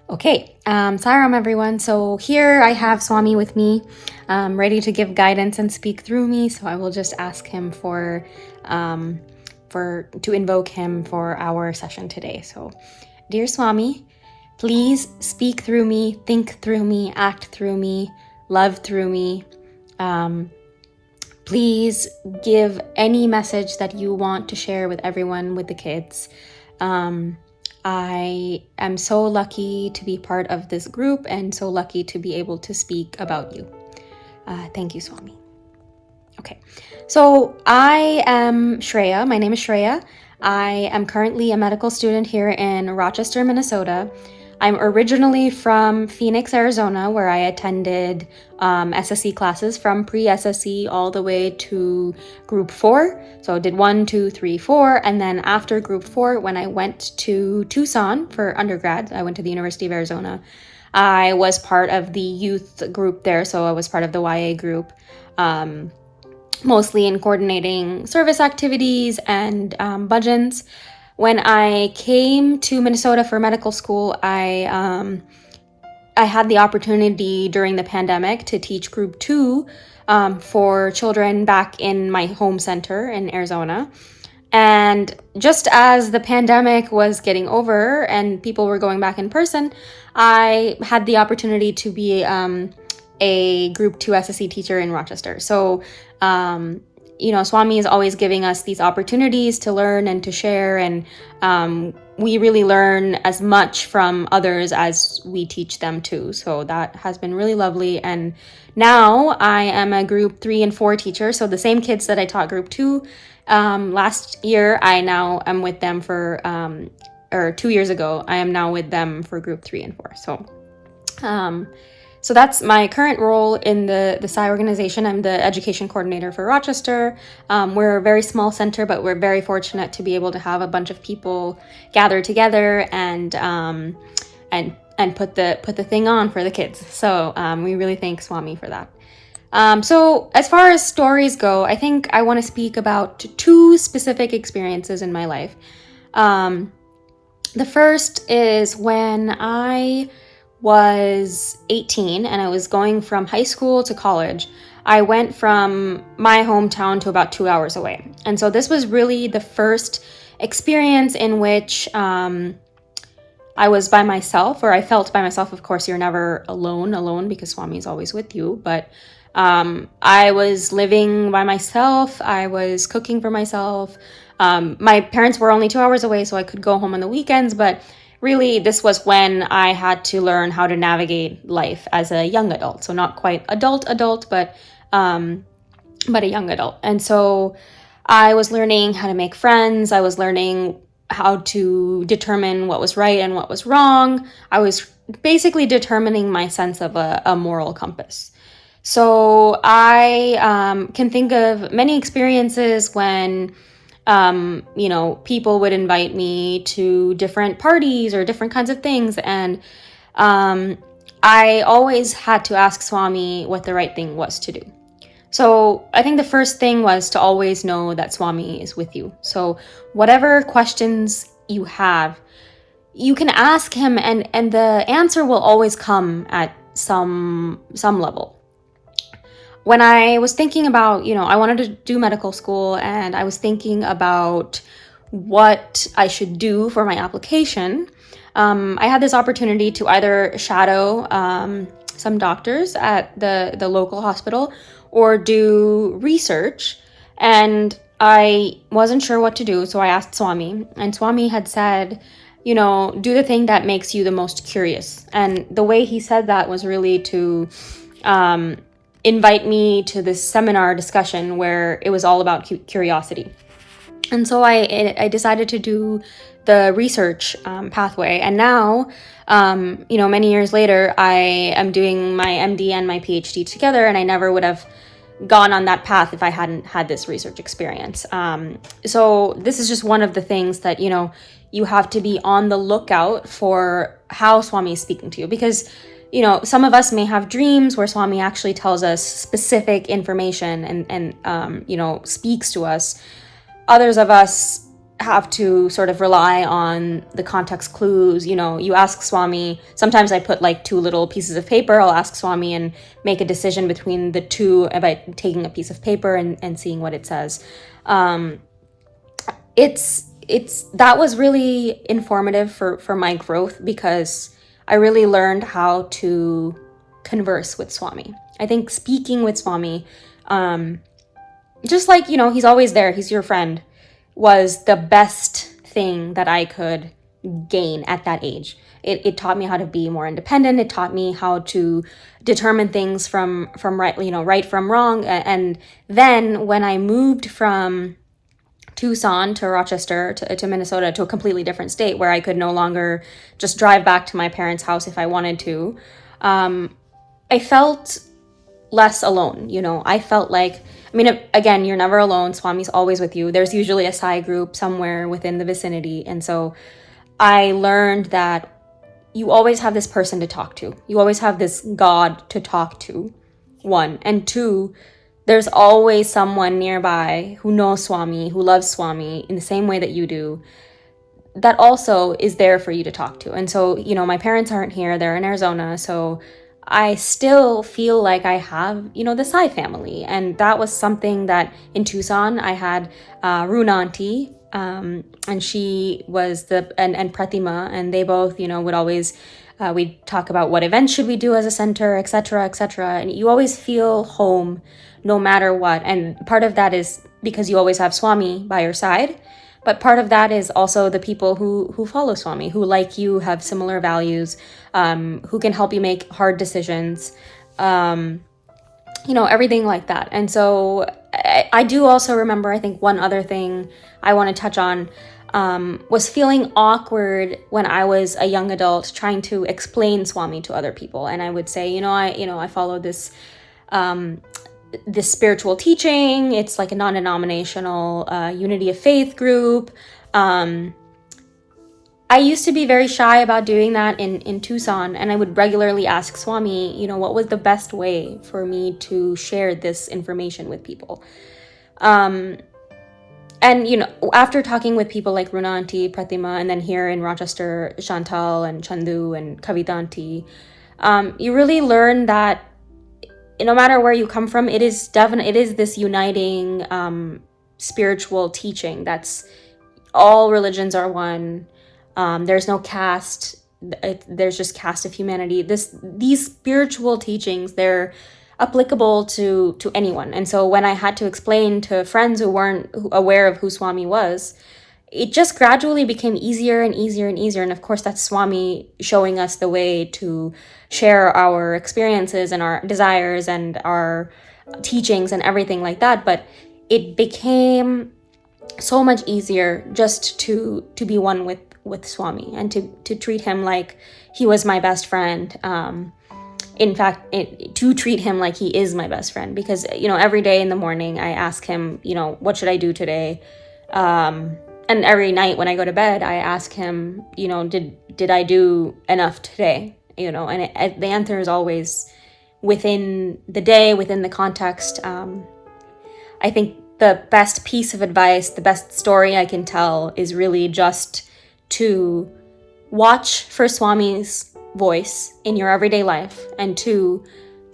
Okay, Sairam everyone. So here I have Swami with me, ready to give guidance and speak through me. So I will just ask him to invoke him for our session today. So, dear Swami, please speak through me, think through me, act through me, love through me. Please give any message that you want to share with everyone, with the kids. I am so lucky to be part of this group and so lucky to be able to speak about you. Thank you, Swami. Okay, so I am Shreya. My name is Shreya. I am currently a medical student here in Rochester, Minnesota. I'm originally from Phoenix, Arizona, where I attended SSE classes from pre-SSE all the way to group 4. So I did 1, 2, 3, 4. And then after group 4, when I went to Tucson for undergrad, I went to the University of Arizona. I was part of the youth group there. So I was part of the YA group, mostly in coordinating service activities and bhajans. When I came to Minnesota for medical school, I had the opportunity during the pandemic to teach group 2 for children back in my home center in Arizona. And just as the pandemic was getting over and people were going back in person, I had the opportunity to be a group 2 SSE teacher in Rochester. So, Swami is always giving us these opportunities to learn and to share, and we really learn as much from others as we teach them too. So that has been really lovely. And now I am a group 3 and 4 teacher. So the same kids that I taught group 2 last year, I now am with them for, or 2 years ago, I am now with them for group 3 and 4. So that's my current role in the Sai organization. I'm the education coordinator for Rochester. We're a very small center, but we're very fortunate to be able to have a bunch of people gather together and put the thing on for the kids. So we really thank Swami for that. So as far as stories go, I think I want to speak about 2 specific experiences in my life. The first is when I was 18 and I was going from high school to college. I went from my hometown to about 2 hours away. And so this was really the first experience in which I was by myself, or I felt by myself. Of course, you're never alone because Swami is always with you. But I was living by myself. I was cooking for myself. My parents were only 2 hours away, so I could go home on the weekends. But really, this was when I had to learn how to navigate life as a young adult. So not quite adult, but a young adult. And so I was learning how to make friends. I was learning how to determine what was right and what was wrong. I was basically determining my sense of a moral compass. So I can think of many experiences when people would invite me to different parties or different kinds of things. And I always had to ask Swami what the right thing was to do. So I think the first thing was to always know that Swami is with you. So whatever questions you have, you can ask him and the answer will always come at some level. When I was thinking about, I wanted to do medical school and I was thinking about what I should do for my application, I had this opportunity to either shadow some doctors at the local hospital or do research. And I wasn't sure what to do, so I asked Swami. And Swami had said, do the thing that makes you the most curious. And the way he said that was really to invite me to this seminar discussion where it was all about curiosity. And so I decided to do the research pathway. And now, many years later, I am doing my MD and my PhD together, and I never would have gone on that path if I hadn't had this research experience. So this is just one of the things that, you have to be on the lookout for how Swami is speaking to you, because some of us may have dreams where Swami actually tells us specific information and speaks to us. Others of us have to sort of rely on the context clues. You ask Swami. Sometimes I put like 2 little pieces of paper. I'll ask Swami and make a decision between the 2 by taking a piece of paper and seeing what it says. That was really informative for my growth, because I really learned how to converse with Swami. I think speaking with Swami, just like, he's always there, he's your friend, was the best thing that I could gain at that age. It taught me how to be more independent. It taught me how to determine things from right, right from wrong. And then when I moved from Tucson to Rochester to Minnesota, to a completely different state where I could no longer just drive back to my parents' house if I wanted to, I felt less alone. I felt like, again, you're never alone. Swami's always with you. There's usually a Sai group somewhere within the vicinity. And so I learned that you always have this person to talk to. You always have this God to talk to, 1. And 2, there's always someone nearby who knows Swami, who loves Swami in the same way that you do, that also is there for you to talk to. And so, my parents aren't here, they're in Arizona, so I still feel like I have, the Sai family. And that was something that in Tucson, I had Runa auntie, and she was and Pratima, and they both, would always, we'd talk about what events should we do as a center, etc., etc. And you always feel home no matter what. And part of that is because you always have Swami by your side. But part of that is also the people who follow Swami, who, like you, have similar values, who can help you make hard decisions, everything like that. And so I do also remember, I think one other thing I want to touch on was feeling awkward when I was a young adult trying to explain Swami to other people. And I would say, I follow this spiritual teaching. It's like a non-denominational unity of faith group. I used to be very shy about doing that in Tucson, and I would regularly ask Swami, what was the best way for me to share this information with people? And, after talking with people like Runa auntie, Pratima, and then here in Rochester, Chantal and Chandu and Kavita auntie, you really learn that no matter where you come from, it is this uniting spiritual teaching that's all religions are one. There's no caste. There's just caste of humanity. These spiritual teachings, they're applicable to anyone. And so when I had to explain to friends who weren't aware of who Swami was, it just gradually became easier and easier and easier. And of course, that's Swami showing us the way to share our experiences and our desires and our teachings and everything like that. But it became so much easier just to be one with Swami and to treat him like he was my best friend. In fact, to treat him like he is my best friend, because, every day in the morning I ask him, what should I do today? And every night when I go to bed, I ask him, did I do enough today? And the answer is always within the day, within the context. I think the best piece of advice, the best story I can tell is really just to watch for Swami's voice in your everyday life, and to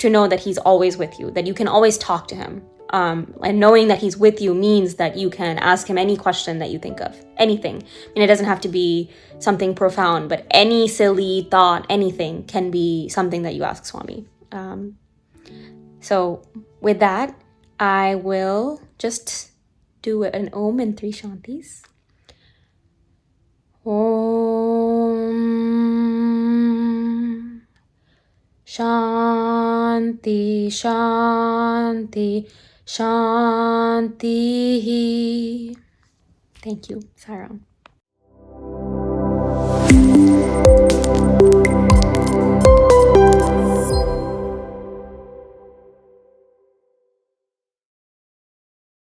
know that he's always with you, that you can always talk to him. And knowing that he's with you means that you can ask him any question that you think of, anything. It doesn't have to be something profound, but any silly thought, anything can be something that you ask Swami. So with that, I will just do an Om and 3 Shantis. Om Shanti Shanti Shanti. Thank you. Saram.